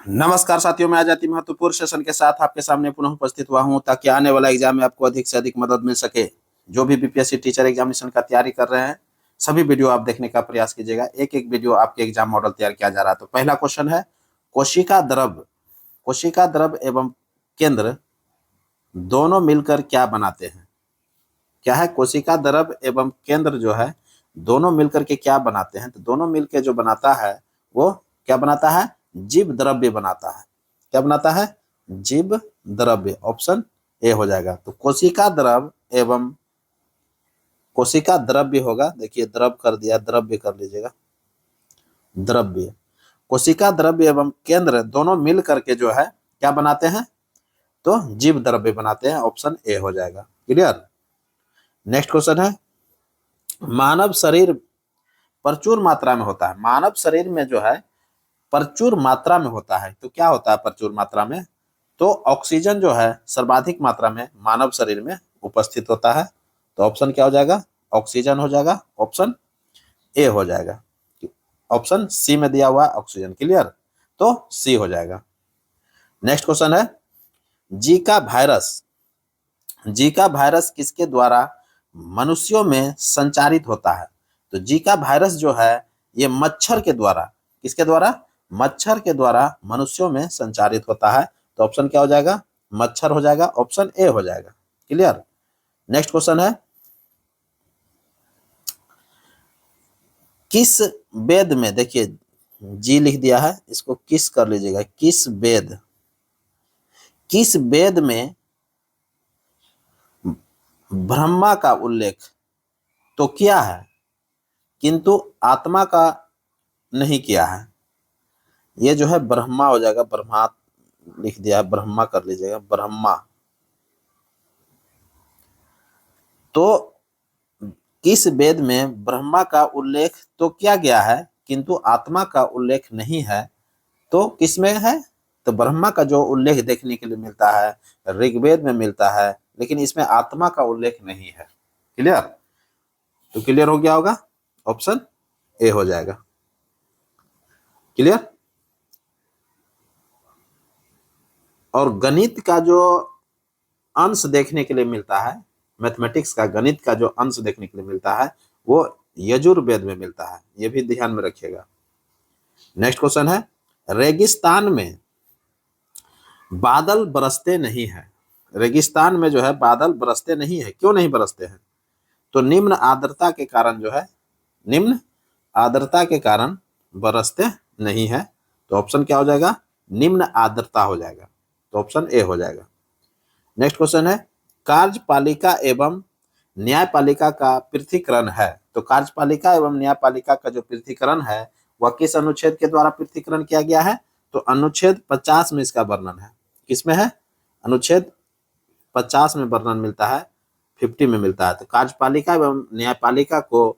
नमस्कार साथियों, मैं आजादी महत्वपूर्ण सेशन के साथ आपके सामने पुनः उपस्थित हुआ हूं ताकि आने वाला एग्जाम में आपको अधिक से अधिक मदद मिल सके। जो भी बीपीएससी टीचर एग्जामिनेशन का तैयारी कर रहे हैं, सभी वीडियो आप देखने का प्रयास कीजिएगा। एक एक वीडियो आपके एग्जाम मॉडल तैयार किया जा रहा है। तो पहला क्वेश्चन है, कोशिका द्रव एवं केंद्र दोनों मिलकर क्या बनाते हैं? क्या है? कोशिका द्रव एवं केंद्र जो है दोनों मिलकर के क्या बनाते हैं? तो दोनों मिलकर जो बनाता है वो क्या बनाता है? जीव द्रव्य बनाता है। क्या बनाता है? जीव द्रव्य। ऑप्शन ए हो जाएगा। तो कोशिका द्रव्य होगा। देखिए द्रव कर दिया, द्रव्य कर लीजिएगा, द्रव्य। कोशिका द्रव्य एवं केंद्र दोनों मिल करके जो है क्या बनाते हैं? तो जीव द्रव्य बनाते हैं। ऑप्शन ए हो जाएगा। क्लियर। नेक्स्ट क्वेश्चन है, मानव शरीर प्रचुर मात्रा में होता है। मानव शरीर में जो है प्रचुर मात्रा में होता है। तो क्या होता है प्रचुर मात्रा में? तो ऑक्सीजन जो है सर्वाधिक मात्रा में मानव शरीर में उपस्थित होता है। तो ऑप्शन क्या हो जाएगा? ऑक्सीजन हो जाएगा। ऑप्शन ए हो जाएगा। ऑप्शन सी में दिया हुआ ऑक्सीजन। क्लियर। तो सी हो जाएगा। नेक्स्ट क्वेश्चन है, जीका वायरस किसके द्वारा मनुष्यों में संचारित होता है? तो जीका वायरस जो है ये मच्छर के द्वारा, किसके द्वारा? मच्छर के द्वारा मनुष्यों में संचारित होता है। तो ऑप्शन क्या हो जाएगा? मच्छर हो जाएगा। ऑप्शन ए हो जाएगा। क्लियर। नेक्स्ट क्वेश्चन है, किस वेद में, देखिए जी लिख दिया है, इसको किस कर लीजिएगा, किस वेद में ब्रह्मा का उल्लेख तो किया है किंतु आत्मा का नहीं किया है? ये जो है ब्रह्मा हो जाएगा। ब्रह्मा लिख दिया है, ब्रह्मा कर लीजिएगा, ब्रह्मा। तो किस वेद में ब्रह्मा का उल्लेख तो किया गया है किंतु आत्मा का उल्लेख नहीं है? तो किसमें है? तो ब्रह्मा का जो उल्लेख देखने के लिए मिलता है ऋग्वेद में मिलता है, लेकिन इसमें आत्मा का उल्लेख नहीं है। क्लियर। तो क्लियर हो गया होगा। ऑप्शन ए हो जाएगा। क्लियर। और गणित का जो अंश देखने के लिए मिलता है, मैथमेटिक्स का गणित का जो अंश देखने के लिए मिलता है वो यजुर्वेद में मिलता है। ये भी ध्यान में रखिएगा। नेक्स्ट क्वेश्चन है, रेगिस्तान में बादल बरसते नहीं है। रेगिस्तान में जो है बादल बरसते नहीं है। क्यों नहीं बरसते हैं? तो निम्न आर्द्रता के कारण जो है, निम्न आर्द्रता के कारण बरसते नहीं है। तो ऑप्शन क्या हो जाएगा? निम्न आर्द्रता हो जाएगा। तो ऑप्शन ए हो जाएगा। नेक्स्ट क्वेश्चन है, कार्यपालिका एवं न्यायपालिका का पृथक्करण है। तो कार्यपालिका एवं न्यायपालिका का जो पृथक्करण है वह किस अनुच्छेद के द्वारा पृथक्करण किया गया है? तो अनुच्छेद 50 में इसका वर्णन है। किसमें है? अनुच्छेद 50 में वर्णन मिलता है, 50 में मिलता है। तो कार्यपालिका एवं न्यायपालिका को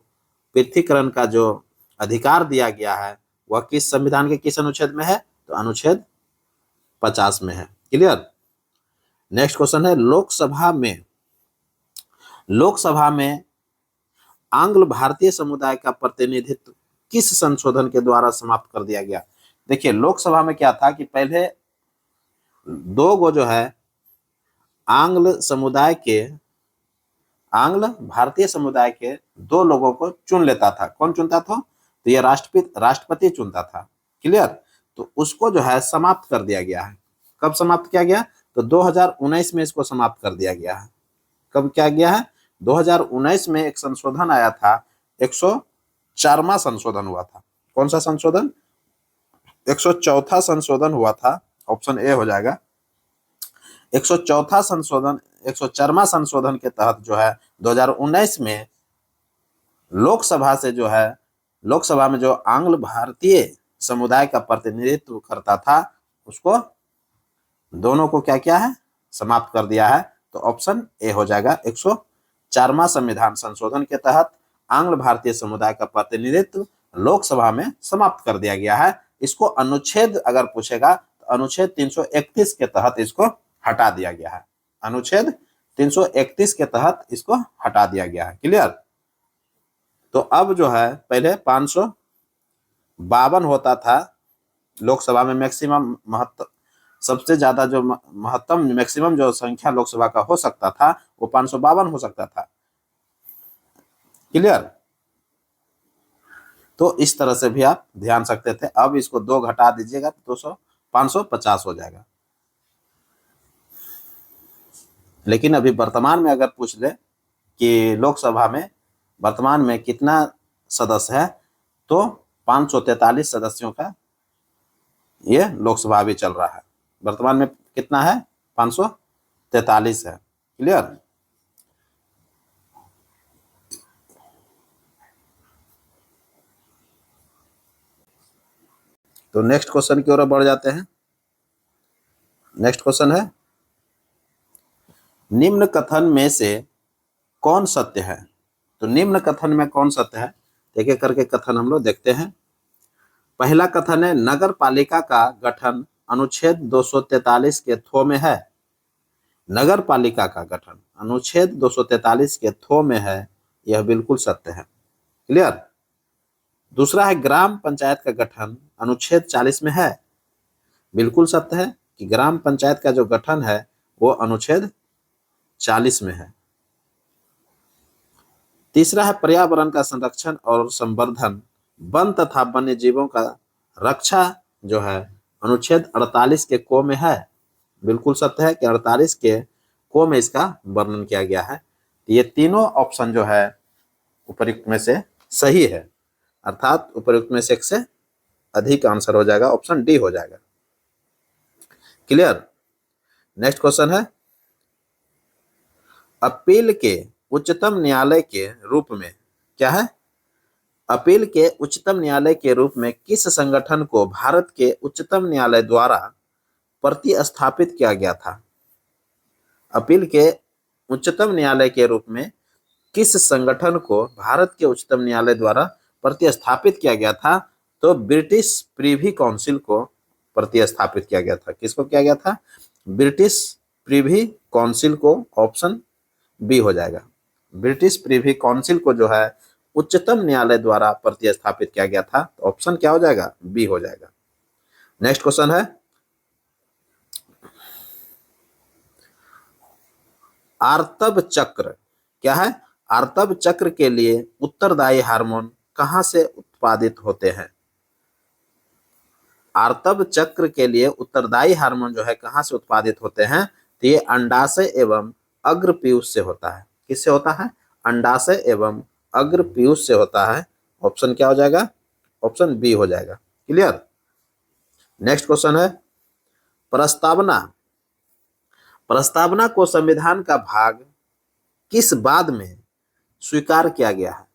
पृथक्करण का जो अधिकार दिया गया है वह किस संविधान के किस अनुच्छेद में है? तो अनुच्छेद 50 में है। क्लियर। नेक्स्ट क्वेश्चन है, लोकसभा में आंग्ल भारतीय समुदाय का प्रतिनिधित्व किस संशोधन के द्वारा समाप्त कर दिया गया? देखिए लोकसभा में क्या था कि पहले दो गो जो है आंग्ल भारतीय समुदाय के दो लोगों को चुन लेता था। कौन चुनता था? तो ये राष्ट्रपति चुनता था। क्लियर। तो उसको जो है समाप्त कर दिया गया है। कब समाप्त किया गया? तो 2019 में इसको समाप्त कर दिया गया है। कब क्या गया है? 2019 में एक संशोधन आया था, 104वां संशोधन हुआ था। कौन सा संशोधन? 104वां संशोधन हुआ था। ऑप्शन ए हो जाएगा। 104वां संशोधन के तहत जो है 2019 में लोकसभा में जो आंग्ल भारतीय समुदाय का प्रतिनिधित्व करता था उसको दोनों को क्या किया है? समाप्त कर दिया है। तो ऑप्शन ए हो जाएगा। 104वां संविधान संशोधन के तहत आंग्ल भारतीय समुदाय का प्रतिनिधित्व लोकसभा में समाप्त कर दिया गया है। इसको अनुच्छेद अगर पूछेगा तो अनुच्छेद 331 के तहत इसको हटा दिया गया है। अनुच्छेद 331 के तहत इसको हटा दिया गया है। क्लियर। तो अब जो है पहले 552 होता था लोकसभा में मैक्सिमम महत्व, सबसे ज्यादा जो महत्तम मैक्सिमम जो संख्या लोकसभा का हो सकता था वो 552 हो सकता था। क्लियर? तो इस तरह से भी आप ध्यान सकते थे। अब इसको 2 घटा दीजिएगा तो 550 हो जाएगा। लेकिन अभी वर्तमान में अगर पूछ ले कि लोकसभा में वर्तमान में कितना सदस्य है, तो 543 सदस्यों का ये लोकसभा अभी चल रहा है। वर्तमान में कितना है? 543 है। क्लियर? तो नेक्स्ट क्वेश्चन की ओर बढ़ जाते हैं। नेक्स्ट क्वेश्चन है, निम्न कथन में से कौन सत्य है? तो निम्न कथन में कौन सत्य है, एक एक करके कथन हम लोग देखते हैं। पहला कथन है, नगर पालिका का गठन अनुच्छेद 243 के थो में है। नगर पालिका का गठन अनुच्छेद 243 के थो में है, यह बिल्कुल सत्य है। क्लियर? दूसरा है, ग्राम पंचायत का गठन अनुच्छेद 40 में है। बिल्कुल सत्य है कि ग्राम पंचायत का जो गठन है वो अनुच्छेद 40 में है। तीसरा है, पर्यावरण का संरक्षण और संवर्धन, वन तथा वन्य जीवों का रक्षा जो है अनुच्छेद 48 के को में है। बिल्कुल सत्य है कि 48 के को में इसका वर्णन किया गया है। ये तीनों ऑप्शन जो है उपयुक्त में से सही है, अर्थात उपयुक्त में से एक से अधिक आंसर हो जाएगा, ऑप्शन डी हो जाएगा। क्लियर? नेक्स्ट क्वेश्चन है, अपील के उच्चतम न्यायालय के रूप में, क्या है? अपील के उच्चतम न्यायालय के रूप में किस संगठन को भारत के उच्चतम न्यायालय द्वारा प्रतिस्थापित किया गया था? अपील के उच्चतम न्यायालय के रूप में किस संगठन को भारत के उच्चतम न्यायालय द्वारा प्रतिस्थापित किया गया था? तो ब्रिटिश प्रिवी काउंसिल को प्रतिस्थापित किया गया था। किसको किया गया था? ब्रिटिश प्रिवी काउंसिल को, ऑप्शन बी हो जाएगा। ब्रिटिश प्रिवी काउंसिल को जो है उच्चतम न्यायालय द्वारा प्रतिस्थापित किया गया था, तो ऑप्शन क्या हो जाएगा? बी हो जाएगा। नेक्स्ट क्वेश्चन है, आर्तव चक्र, क्या है? आर्तव चक्र के लिए उत्तरदायी हार्मोन कहां से उत्पादित होते हैं? आर्तव चक्र के लिए उत्तरदायी हार्मोन जो है कहां से उत्पादित होते हैं? तो ये अंडाशय एवं अग्रपीयूष से होता है। किससे होता है? अंडाशय एवं अग्रपीयूष से होता है। ऑप्शन क्या हो जाएगा? ऑप्शन बी हो जाएगा। क्लियर? नेक्स्ट क्वेश्चन है, प्रस्तावना। प्रस्तावना को संविधान का भाग किस बाद में स्वीकार किया गया है?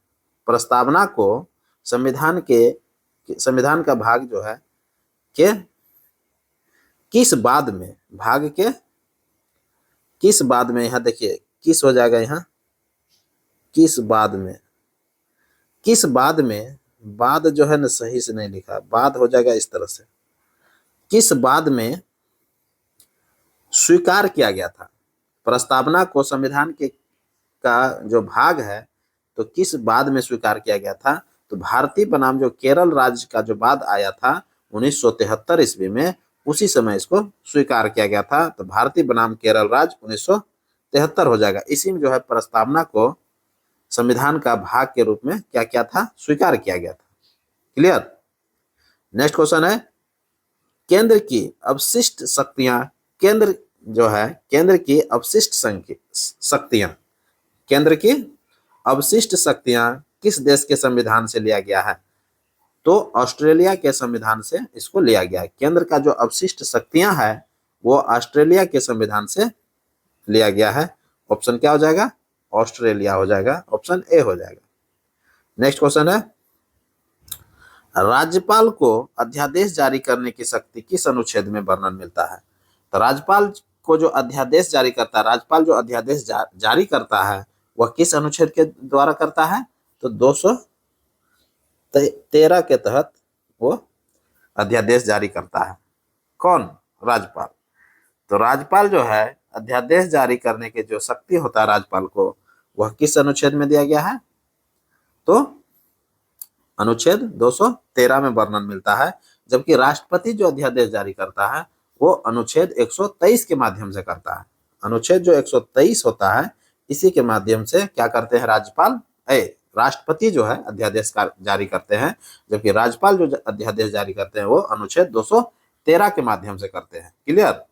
प्रस्तावना को संविधान का भाग जो है के किस बाद में, भाग के किस बाद में, यहां देखिए किस हो जाएगा, यहां किस बाद में, किस बाद में, बाद जो है ना सही से नहीं लिखा, बाद हो जाएगा इस तरह से, किस बाद में स्वीकार किया गया था? प्रस्तावना को संविधान के का जो भाग है तो किस बाद में स्वीकार किया गया था? तो भारतीय बनाम जो केरल राज्य का जो बाद आया था 1973 ईस्वी में, उसी समय इसको स्वीकार किया गया था। तो भारतीय बनाम केरल राज्य 1973 हो जाएगा। इसी में जो है प्रस्तावना को संविधान का भाग के रूप में क्या किया था? स्वीकार किया गया था। क्लियर? नेक्स्ट क्वेश्चन है, केंद्र की अवशिष्ट शक्तियां, केंद्र जो है केंद्र की अवशिष्ट शक्तियां, केंद्र की अवशिष्ट शक्तियां किस देश के संविधान से लिया गया है? तो ऑस्ट्रेलिया के संविधान से इसको लिया गया है। केंद्र का जो अवशिष्ट शक्तियां है वो ऑस्ट्रेलिया के संविधान से लिया गया है। ऑप्शन क्या हो जाएगा? ऑस्ट्रेलिया हो जाएगा, ऑप्शन ए हो जाएगा। नेक्स्ट क्वेश्चन है, राज्यपाल को अध्यादेश जारी करने की शक्ति किस अनुच्छेद में वर्णन मिलता है? तो राज्यपाल को जो अध्यादेश जारी करता है, राज्यपाल जो अध्यादेश जारी करता है वह किस अनुच्छेद के द्वारा करता है? तो 213 के तहत वो अध्यादेश जारी करता है। कौन? राज्यपाल। तो राज्यपाल जो है अध्यादेश जारी करने के जो शक्ति होता है राज्यपाल को, वह किस अनुच्छेद में दिया गया है? तो अनुच्छेद 213 में वर्णन मिलता है। जबकि राष्ट्रपति जो अध्यादेश जारी करता है वो अनुच्छेद 123 के माध्यम से करता है। अनुच्छेद जो 123 होता है इसी के माध्यम से क्या करते हैं राज्यपाल राष्ट्रपति जो है अध्यादेश जारी करते हैं, जबकि राज्यपाल जो अध्यादेश जारी करते हैं वो अनुच्छेद 213 के माध्यम से करते हैं। क्लियर?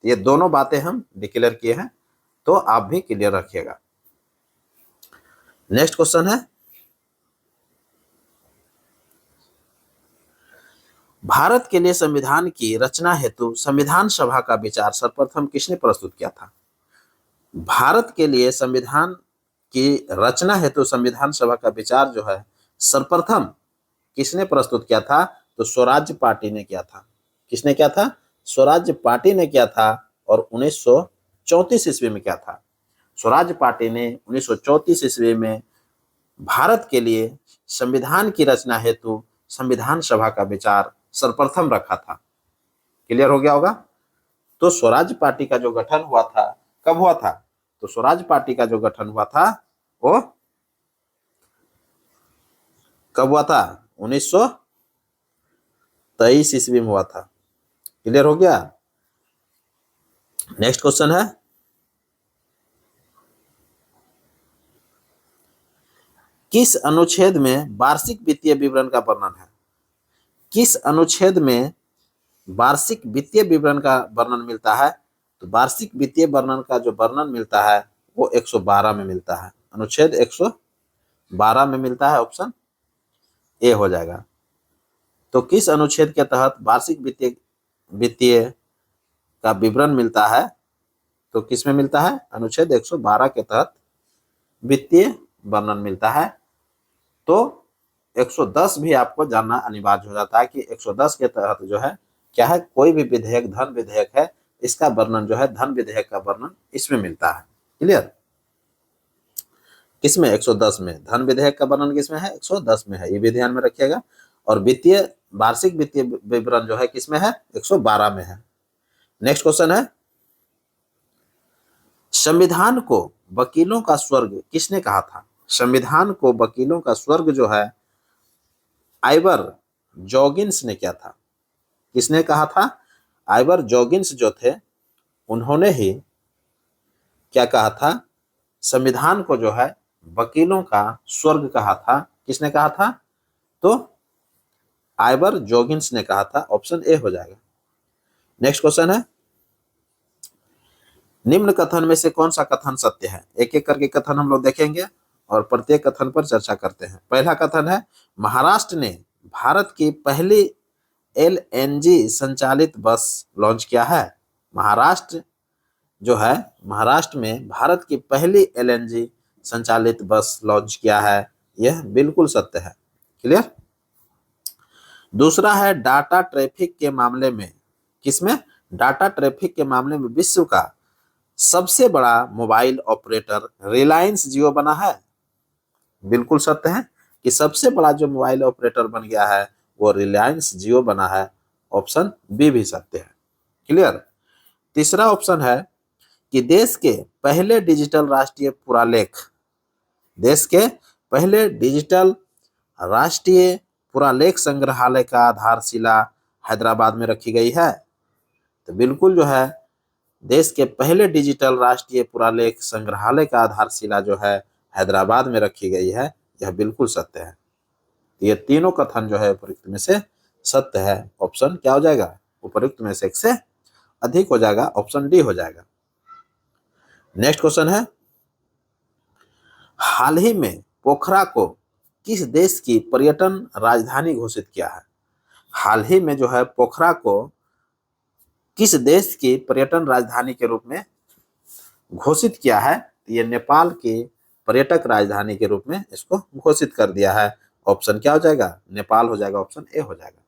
ये दोनों बातें हम डिक्लेयर किए हैं, तो आप भी क्लियर रखिएगा। नेक्स्ट क्वेश्चन है, भारत के लिए संविधान की रचना हेतु संविधान सभा का विचार सर्वप्रथम किसने प्रस्तुत किया था? भारत के लिए संविधान की रचना हेतु संविधान सभा का विचार जो है सर्वप्रथम किसने प्रस्तुत किया था? तो स्वराज्य पार्टी ने किया था। किसने किया था? स्वराज्य पार्टी ने किया था, और 1934 ईस्वी में किया था। स्वराज्य पार्टी ने 1934 ईस्वी में भारत के लिए संविधान की रचना हेतु संविधान सभा का विचार सर्वप्रथम रखा था। क्लियर हो गया होगा? तो स्वराज्य पार्टी का जो गठन हुआ था कब हुआ था? तो स्वराज्य पार्टी का जो गठन हुआ था वो कब हुआ था? 1923 ईस्वी में हुआ था। क्लियर हो गया? नेक्स्ट क्वेश्चन है, किस अनुच्छेद में वार्षिक वित्तीय विवरण का वर्णन है? किस अनुच्छेद में वार्षिक वित्तीय विवरण का वर्णन मिलता है? तो वार्षिक वित्तीय वर्णन का जो वर्णन मिलता है वो 112 में मिलता है। अनुच्छेद 112 में मिलता है। ऑप्शन ए हो जाएगा। तो किस अनुच्छेद के तहत वार्षिक वित्तीय का विवरण मिलता है? तो किस में मिलता है? अनुच्छेद 112 के तहत वित्तीय वर्णन मिलता है। तो 110 भी आपको जानना अनिवार्य हो जाता है कि 110 के तहत जो है क्या है, कोई भी विधेयक धन विधेयक है, इसका वर्णन जो है धन विधेयक का वर्णन इसमें मिलता है। क्लियर? किसमें? 110 में। धन विधेयक का वर्णन किसमें है? 110 में है, ये भी ध्यान में रखिएगा। और वित्तीय वार्षिक वित्तीय विवरण जो है किसमें है? 112 में है। नेक्स्ट क्वेश्चन है, संविधान को वकीलों का स्वर्ग किसने कहा था? संविधान को वकीलों का स्वर्ग जो है आइवर जॉगिन्स ने किया था। किसने कहा था? आइवर जॉगिन्स जो थे उन्होंने ही क्या कहा था? संविधान को जो है वकीलों का स्वर्ग कहा था। किसने कहा था? तो आइवर जॉगिन्स ने कहा था। ऑप्शन ए हो जाएगा। नेक्स्ट क्वेश्चन है, निम्न कथन में से कौन सा कथन सत्य है? एक एक करके कथन हम लोग देखेंगे और प्रत्येक कथन पर चर्चा करते हैं। पहला कथन है, महाराष्ट्र ने भारत की पहली एलएनजी संचालित बस लॉन्च किया है। महाराष्ट्र जो है, महाराष्ट्र में भारत की पहली एलएनजी संचालित बस लॉन्च किया है। यह बिल्कुल सत्य है। क्लियर? दूसरा है, डाटा ट्रैफिक के मामले में, किसमें? डाटा ट्रैफिक के मामले में विश्व का सबसे बड़ा मोबाइल ऑपरेटर रिलायंस जियो बना है। बिल्कुल सत्य है कि सबसे बड़ा जो मोबाइल ऑपरेटर बन गया है वो रिलायंस जियो बना है। ऑप्शन बी भी सत्य है। क्लियर? तीसरा ऑप्शन है कि देश के पहले डिजिटल राष्ट्रीय पुरालेख, देश के पहले डिजिटल राष्ट्रीय पुरालेख संग्रहालय का आधारशिला हैदराबाद में रखी गई है। तो बिल्कुल जो है देश के पहले डिजिटल राष्ट्रीय पुरालेख संग्रहालय का आधारशिला जो है हैदराबाद में रखी गई है। यह बिल्कुल सत्य है। ये तीनों कथन जो है उपयुक्त में से सत्य है। ऑप्शन क्या हो जाएगा? उपयुक्त में से एक से अधिक हो जाएगा। ऑप्शन डी हो जाएगा। नेक्स्ट क्वेश्चन है, हाल ही में पोखरा को किस देश की पर्यटन राजधानी घोषित किया है? हाल ही में जो है पोखरा को किस देश की पर्यटन राजधानी के रूप में घोषित किया है? ये नेपाल की पर्यटक राजधानी के रूप में इसको घोषित कर दिया है। ऑप्शन क्या हो जाएगा? नेपाल हो जाएगा। ऑप्शन ए हो जाएगा।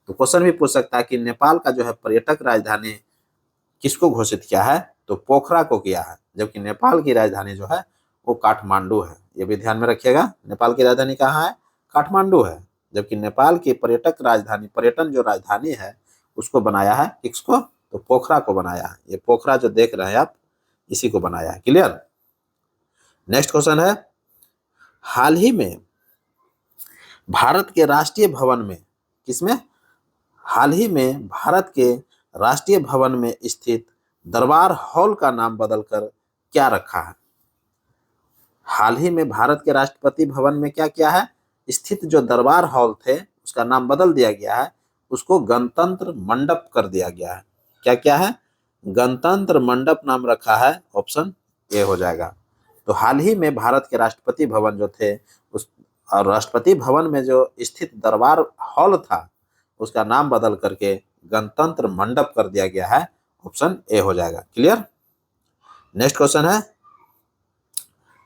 तो क्वेश्चन भी पूछ सकता है कि नेपाल का जो है पर्यटक राजधानी किसको घोषित किया है? तो पोखरा को किया है, जबकि नेपाल की राजधानी जो है वो काठमांडू है। ये भी ध्यान में रखिएगा। नेपाल की राजधानी कहाँ है? काठमांडू है, जबकि नेपाल की पर्यटक राजधानी, पर्यटन जो राजधानी है उसको बनाया है किसको? तो पोखरा को बनाया है। ये पोखरा जो देख रहे हैं आप, इसी को बनाया है। क्लियर? नेक्स्ट क्वेश्चन है, हाल ही में भारत के राष्ट्रीय भवन में, किसमें? हाल ही में भारत के राष्ट्रीय भवन में स्थित दरबार हॉल का नाम बदलकर क्या रखा है? हाल ही में भारत के राष्ट्रपति भवन में क्या किया है? स्थित जो दरबार हॉल थे उसका नाम बदल दिया गया है, उसको गणतंत्र मंडप कर दिया गया है। क्या क्या है? गणतंत्र मंडप नाम रखा है, ऑप्शन ए हो जाएगा। तो हाल ही में भारत के राष्ट्रपति भवन जो थे उस और राष्ट्रपति भवन में जो स्थित दरबार हॉल था उसका नाम बदल करके गणतंत्र मंडप कर दिया गया है, ऑप्शन ए हो जाएगा। क्लियर? नेक्स्ट क्वेश्चन है,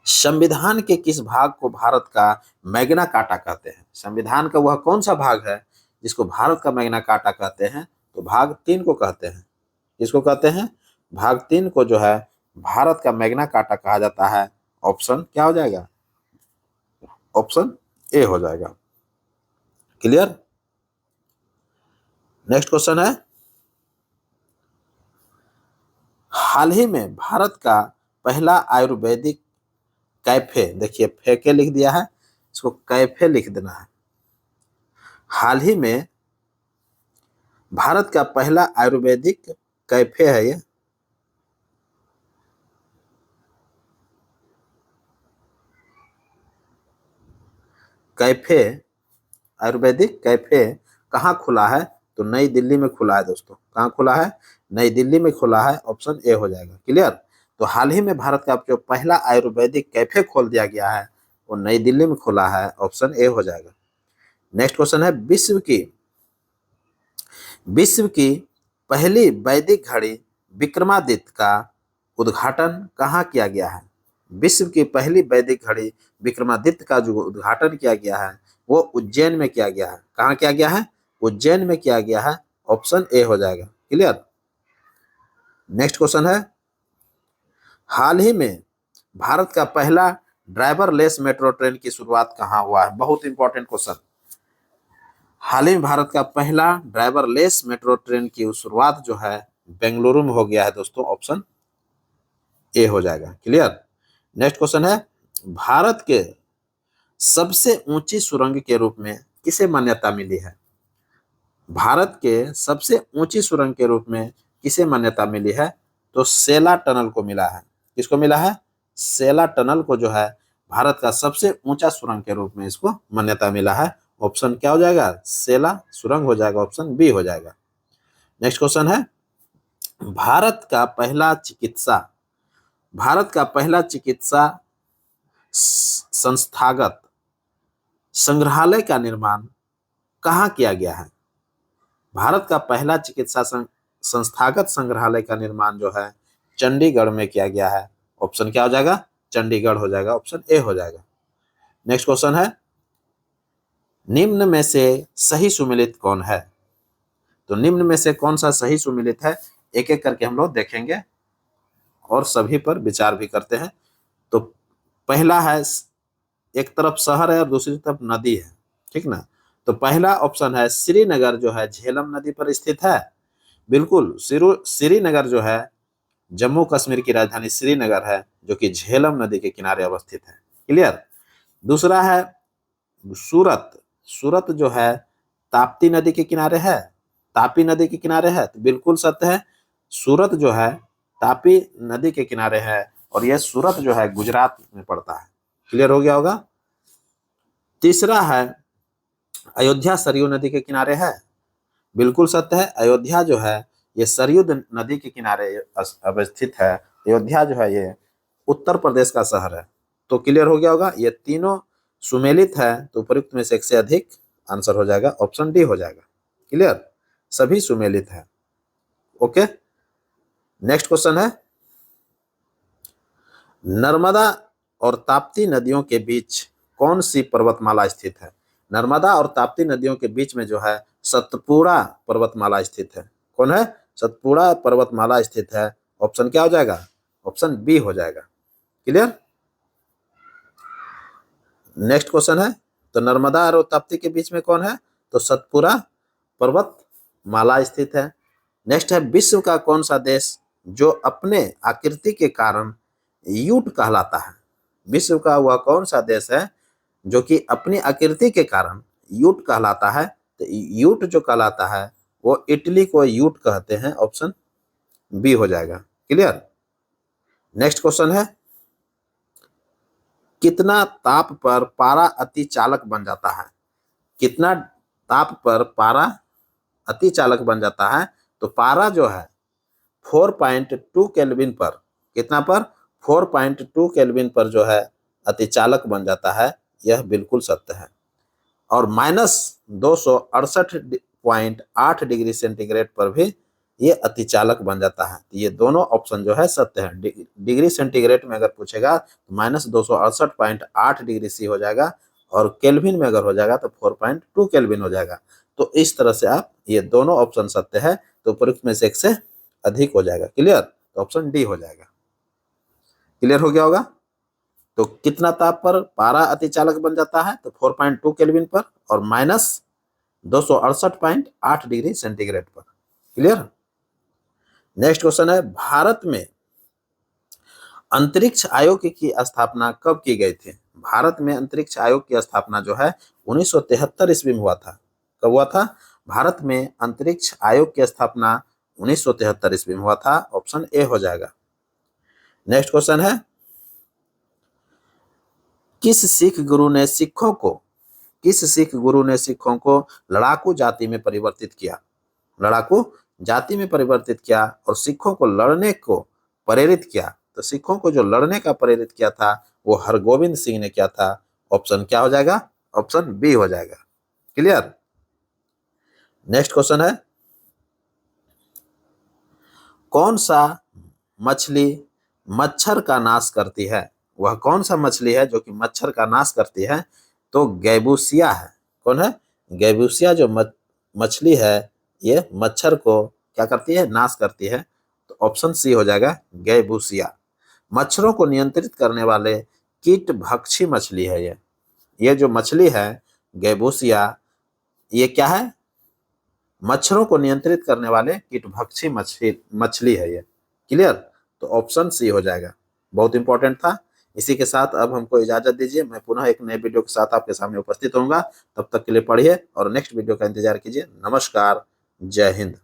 संविधान के किस भाग को भारत का मैग्ना कार्टा कहते हैं? संविधान का वह कौन सा भाग है जिसको भारत का मैग्ना कार्टा कहते हैं? तो भाग 3 को कहते हैं। किसको कहते हैं? भाग 3 को जो है भारत का मैग्ना कार्टा कहा जाता है। ऑप्शन क्या हो जाएगा? ऑप्शन ए हो जाएगा। क्लियर? नेक्स्ट क्वेश्चन है, हाल ही में भारत का पहला आयुर्वेदिक कैफे, देखिए फेके लिख दिया है, इसको कैफे लिख देना है। हाल ही में भारत का पहला आयुर्वेदिक कैफे है ये। कैफे, आयुर्वेदिक कैफे कहाँ खुला है? तो नई दिल्ली में खुला है दोस्तों। कहाँ खुला है? नई दिल्ली में खुला है, ऑप्शन ए हो जाएगा। क्लियर? तो हाल ही में भारत का जो पहला आयुर्वेदिक कैफे खोल दिया गया है वो नई दिल्ली में खुला है, ऑप्शन ए हो जाएगा। नेक्स्ट क्वेश्चन है, विश्व की पहली वैदिक घड़ी विक्रमादित्य का उद्घाटन कहाँ किया गया है? विश्व की पहली वैदिक घड़ी विक्रमादित्य का जो उद्घाटन किया गया है वो उज्जैन में किया गया है। कहाँ किया गया है? उज्जैन में किया गया है, ऑप्शन ए हो जाएगा। क्लियर? नेक्स्ट क्वेश्चन है, हाल ही में भारत का पहला ड्राइवरलेस मेट्रो ट्रेन की शुरुआत कहाँ हुआ है? बहुत इंपॉर्टेंट क्वेश्चन। हाल ही में भारत का पहला ड्राइवरलेस मेट्रो ट्रेन की शुरुआत जो है बेंगलुरु में हो गया है दोस्तों, ऑप्शन ए हो जाएगा। क्लियर? नेक्स्ट क्वेश्चन है, भारत के सबसे ऊंची सुरंग के रूप में किसे मान्यता मिली है? भारत के सबसे ऊंची सुरंग के रूप में किसे मान्यता मिली है? तो सेला टनल को मिला है। किसको मिला है? सेला टनल को जो है भारत का सबसे ऊंचा सुरंग के रूप में इसको मान्यता मिला है। ऑप्शन क्या हो जाएगा? सेला सुरंग हो जाएगा, ऑप्शन बी हो जाएगा। नेक्स्ट क्वेश्चन है, भारत का पहला चिकित्सा संस्थागत संग्रहालय का निर्माण कहाँ किया गया है? भारत का पहला चिकित्सा संस्थागत संग्रहालय का निर्माण जो है चंडीगढ़ में किया गया है। ऑप्शन क्या हो जाएगा? चंडीगढ़ हो जाएगा, ऑप्शन ए हो जाएगा। नेक्स्ट क्वेश्चन है, निम्न में से सही सुमेलित कौन है? तो निम्न में से कौन सा सही सुमेलित है, एक एक करके हम लोग देखेंगे और सभी पर विचार भी करते हैं। तो पहला है, एक तरफ शहर है और दूसरी तरफ नदी है, ठीक ना। तो पहला ऑप्शन है श्रीनगर जो है झेलम नदी पर स्थित है। बिल्कुल, श्रीनगर जो है जम्मू कश्मीर की राजधानी श्रीनगर है जो कि झेलम नदी के किनारे अवस्थित है। क्लियर? दूसरा है सूरत जो है ताप्ती नदी के किनारे है, तापी नदी के किनारे है। तो बिल्कुल सत्य है, सूरत जो है तापी नदी के किनारे है और यह सूरत जो है गुजरात में पड़ता है। क्लियर हो गया होगा। तीसरा है अयोध्या सरयू नदी के किनारे है। बिल्कुल सत्य है, अयोध्या जो है ये सरयू नदी के किनारे अवस्थित है। अयोध्या जो है ये उत्तर प्रदेश का शहर है। तो क्लियर हो गया होगा, ये तीनों सुमेलित है तो उपयुक्त में से एक से अधिक आंसर हो जाएगा, ऑप्शन डी हो जाएगा। क्लियर? सभी सुमेलित है। ओके, नेक्स्ट क्वेश्चन है, नर्मदा और ताप्ती नदियों के बीच कौन सी पर्वतमाला स्थित है? नर्मदा और ताप्ती नदियों के बीच में जो है सतपुड़ा पर्वतमाला स्थित है। कौन है? सतपुड़ा पर्वतमाला स्थित है। ऑप्शन क्या हो जाएगा? ऑप्शन बी हो जाएगा। क्लियर? नेक्स्ट क्वेश्चन है, तो नर्मदा और ताप्ती के बीच में कौन है? तो सतपुड़ा पर्वतमाला स्थित है। नेक्स्ट है, विश्व का कौन सा देश जो अपने आकृति के कारण यूट कहलाता है? विश्व का वह कौन सा देश है जो कि अपनी आकृति के कारण यूट कहलाता है? तो यूट जो कहलाता है वो इटली को यूट कहते हैं, ऑप्शन बी हो जाएगा। क्लियर। नेक्स्ट क्वेश्चन है, कितना ताप पर पारा अति चालक बन जाता है? कितना ताप पर पारा अति चालक बन जाता है? तो पारा जो है 4.2 केल्विन पर, कितना पर? 4.2 केल्विन पर जो है अति चालक बन जाता है, यह बिल्कुल सत्य है। और -268.8 डिग्री सेंटीग्रेड पर भी ये अति चालक बन जाता है। ये दोनों ऑप्शन जो है सत्य है। डिग्री सेंटीग्रेड में अगर पूछेगा तो -268.8 डिग्री सी हो जाएगा, और केल्विन में अगर हो जाएगा तो 4.2 केल्विन हो जाएगा। तो इस तरह से आप, ये दोनों ऑप्शन सत्य है, तो उपरोक्त में से एक से अधिक हो जाएगा। क्लियर। तो ऑप्शन डी हो जाएगा। क्लियर हो गया होगा। तो कितना ताप पर पारा अति चालक बन जाता है? तो 4.2 केल्विन पर, और -268.8 डिग्री सेंटीग्रेड पर। क्लियर। नेक्स्ट क्वेश्चन है, भारत में अंतरिक्ष आयोग की स्थापना कब की गई थी? भारत में अंतरिक्ष आयोग की स्थापना जो है 1973 ईस्वी में हुआ था। कब हुआ था? भारत में अंतरिक्ष आयोग की स्थापना 1973 ईस्वी में हुआ था, ऑप्शन ए हो जाएगा। नेक्स्ट क्वेश्चन है, किस सिख गुरु ने सिखों को लड़ाकू जाति में परिवर्तित किया? लड़ाकू जाति में परिवर्तित किया और सिखों को लड़ने को प्रेरित किया। तो सिखों को जो लड़ने का प्रेरित किया था वो हरगोविंद सिंह ने किया था, ऑप्शन क्या हो जाएगा? ऑप्शन बी हो जाएगा। क्लियर। नेक्स्ट क्वेश्चन है, कौन सा मछली मच्छर का नाश करती है? वह कौन सा मछली है जो कि मच्छर का नाश करती है? तो गैबूसिया है। कौन है? गैबूसिया जो मछली है, ये मच्छर को क्या करती है? नाश करती है। तो ऑप्शन सी हो जाएगा, गैबूसिया। मच्छरों को नियंत्रित करने वाले कीट भक्षी मछली है ये जो मछली है गैबूसिया, ये क्या है? मच्छरों को नियंत्रित करने वाले कीटभक्षी मछली है ये। क्लियर। तो ऑप्शन सी हो जाएगा। बहुत इंपॉर्टेंट था। इसी के साथ अब हमको इजाजत दीजिए। मैं पुनः एक नए वीडियो के साथ आपके सामने उपस्थित होऊंगा। तब तक के लिए पढ़िए और नेक्स्ट वीडियो का इंतजार कीजिए। नमस्कार। जय हिंद।